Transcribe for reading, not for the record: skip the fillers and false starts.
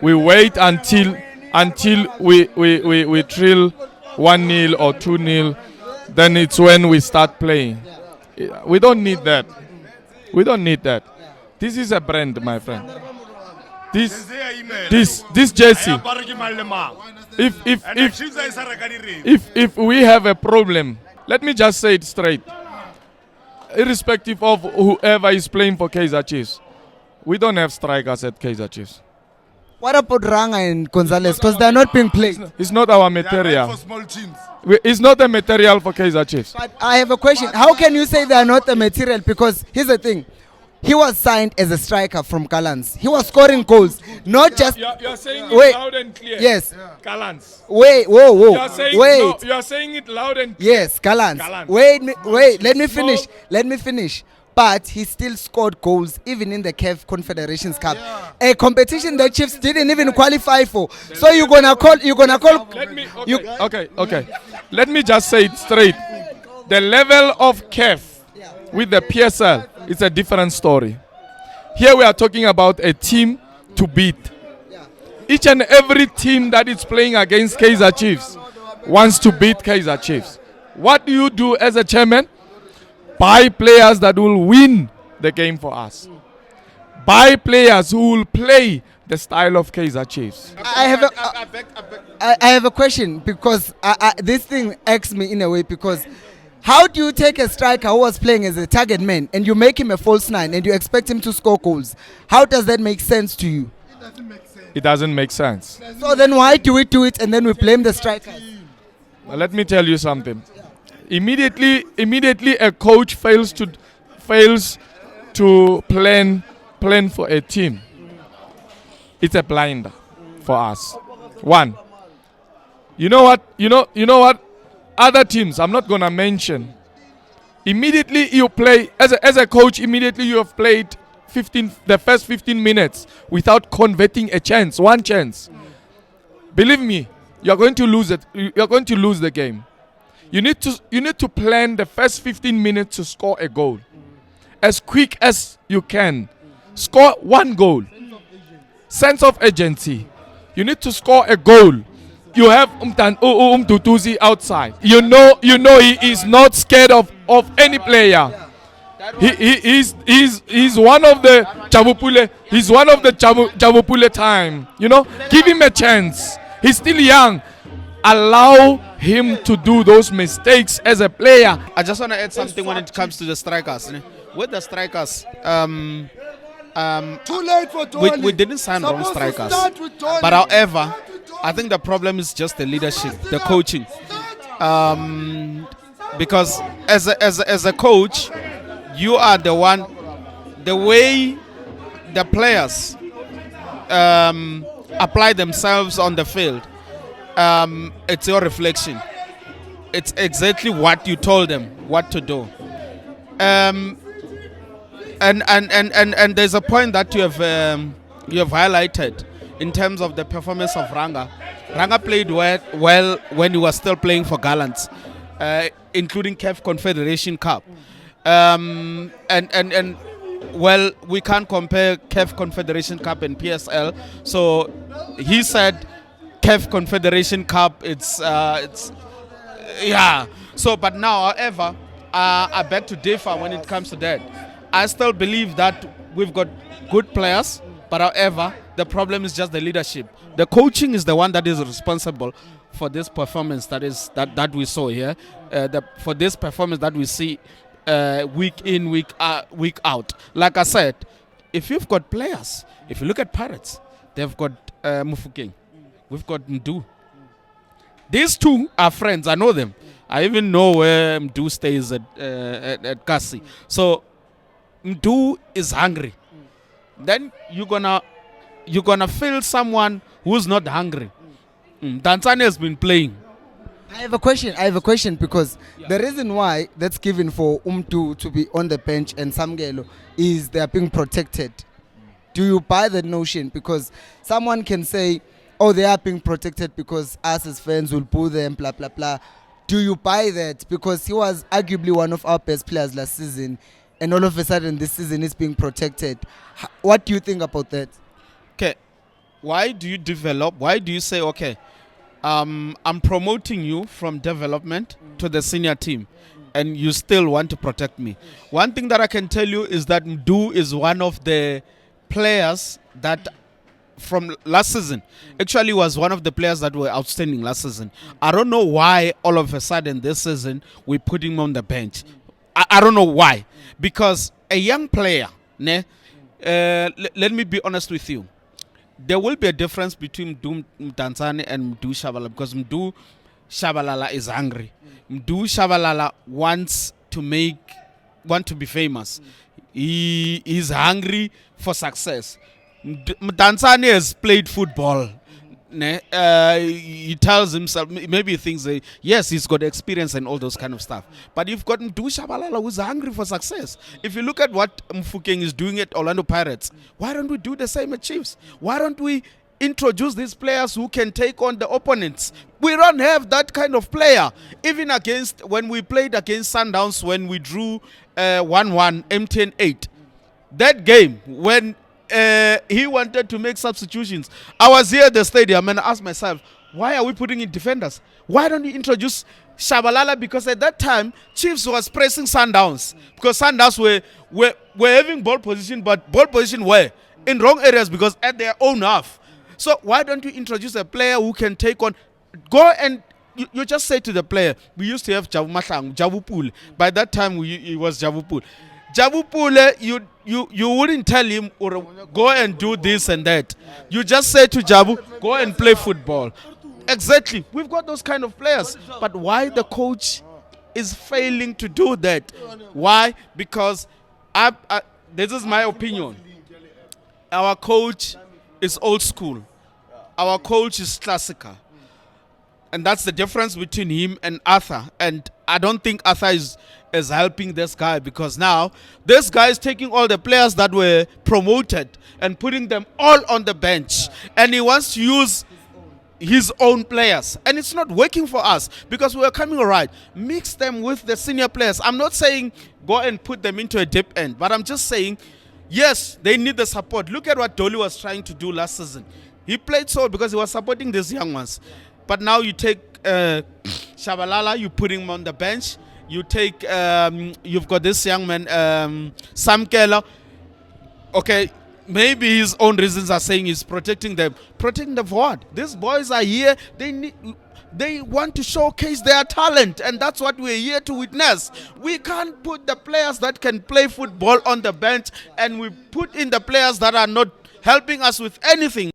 We wait until we drill 1-0 or 2-0. Then it's when we start playing. We don't need that. We don't need that. This is a brand, my friend. This jersey. If we have a problem, let me just say it straight. Irrespective of whoever is playing for Kaizer Chiefs, we don't have strikers at Kaizer Chiefs. What about Ranga and Gonzalez? Because they're not being played. It's not our material. It's not a material for Kaizer Chiefs. But I have a question. How can you say they are not the material? Because here's the thing. He was signed as a striker from Gallants. He was scoring goals. Not just... You're saying wait, it loud and clear. Yes. Gallants. Wait, whoa. Wait. No, you're saying it loud and clear. Yes, Gallants. Wait, let me finish. But he still scored goals even in the CAF Confederations Cup. A competition that Chiefs didn't even qualify for. So you're gonna call Okay. Let me just say it straight. The level of CAF with the PSL, it's a different story. Here we are talking about a team to beat. Each and every team that is playing against Kaizer Chiefs wants to beat Kaizer Chiefs. What do you do as a chairman? Buy players that will win the game for us. Buy players who will play the style of Kaizer Chiefs. I have a question because this thing irks me in a way because how do you take a striker who was playing as a target man and you make him a false nine and you expect him to score goals? How does that make sense to you? It doesn't make sense. So then why do we do it and then we blame the strikers? Well, let me tell you something. Immediately a coach fails to plan for a team. It's a blinder for us. One. You know what? Other teams, I'm not gonna mention. Immediately you play as a coach. Immediately you have played the first 15 minutes without converting one chance. Believe me, you're going to lose it. You're going to lose the game. You need to plan the first 15 minutes to score a goal, as quick as you can. Score one goal. Sense of urgency. You need to score a goal. You have Tutuzi outside. You know he is not scared of any player. He's one of the Chabupule. He's one of the Chabupule time. Give him a chance. He's still young. Allow him to do those mistakes as a player. I just want to add something when it comes to the strikers. With the strikers, too late for Tony. We didn't sign wrong strikers. But however, I think the problem is just the leadership, the coaching. Because as a coach, you are the one. The way the players apply themselves on the field, it's your reflection. It's exactly what you told them what to do. And there's a point that you have highlighted in terms of the performance of Ranga. Ranga played well when he was still playing for Gallants, including CAF Confederation Cup. Well, we can't compare CAF Confederation Cup and PSL. So he said CAF Confederation Cup, it's yeah. So, but now, however, I beg to differ when it comes to that. I still believe that we've got good players, but however, the problem is just the leadership. The coaching is the one that is responsible for this performance that we saw here. For this performance that we see week in, week out. Like I said, if you've got players, if you look at Pirates, they've got Mufukeng, we've got Mdu. These two are friends. I know them. I even know where Mdu stays at Kasi. So Mdu is hungry. Then you're gonna feel someone who's not hungry. Tanzania has been playing. I have a question because the reason why that's given for Umtu to be on the bench and Samgelo is they are being protected. Do you buy the notion? Because someone can say, oh, they are being protected because us as fans will boo them, blah, blah, blah. Do you buy that? Because he was arguably one of our best players last season, and all of a sudden this season is being protected. What do you think about that? Okay. Why do you develop? Why do you say, okay, I'm promoting you from development to the senior team, and you still want to protect me? One thing that I can tell you is that Mdu is one of the players that from last season actually was one of the players that were outstanding last season. I don't know why all of a sudden this season we put him on the bench. I don't know why. Because a young player, let me be honest with you. There will be a difference between Mdu Mdantsane and Mdu Shabalala, because Mdu Shabalala is hungry. Mdu Shabalala wants to be famous. He is hungry for success. Mdantsane has played football. He tells himself, maybe he thinks, yes, he's got experience and all those kind of stuff. But you've got Mdu Shabalala who's hungry for success. If you look at what Mfukeng is doing at Orlando Pirates, why don't we do the same at Chiefs? Why don't we introduce these players who can take on the opponents? We don't have that kind of player. Even when we played against Sundowns, when we drew 1-1, MTN 8, that game, when he wanted to make substitutions, I was here at the stadium and I asked myself, why are we putting in defenders? Why don't we introduce Shabalala? Because at that time, Chiefs was pressing Sundowns, because Sundowns were having ball position, but ball position were in wrong areas because at their own half. So why don't you introduce a player who can take on, go and you just say to the player, we used to have Jabu Pool. By that time, it was Jabu Pool. Jabu Pool, you wouldn't tell him, or go and do this and that. You just say to Jabu, go and play football. Exactly. We've got those kind of players. But why the coach is failing to do that? Why? Because this is my opinion. Our coach is old school. Our coach is classical. And that's the difference between him and Arthur. And I don't think Arthur is helping this guy, because now this guy is taking all the players that were promoted and putting them all on the bench. And he wants to use his own players. And it's not working for us, because we are coming right. Mix them with the senior players. I'm not saying go and put them into a deep end, but I'm just saying, yes, they need the support. Look at what Dolly was trying to do last season. He played so because he was supporting these young ones. But now you take Shabalala, you put him on the bench. You take, you've got this young man, Sam Keller. Okay, maybe his own reasons are saying he's protecting them. Protecting them for what? These boys are here. They want to showcase their talent, and that's what we're here to witness. We can't put the players that can play football on the bench, and we put in the players that are not helping us with anything.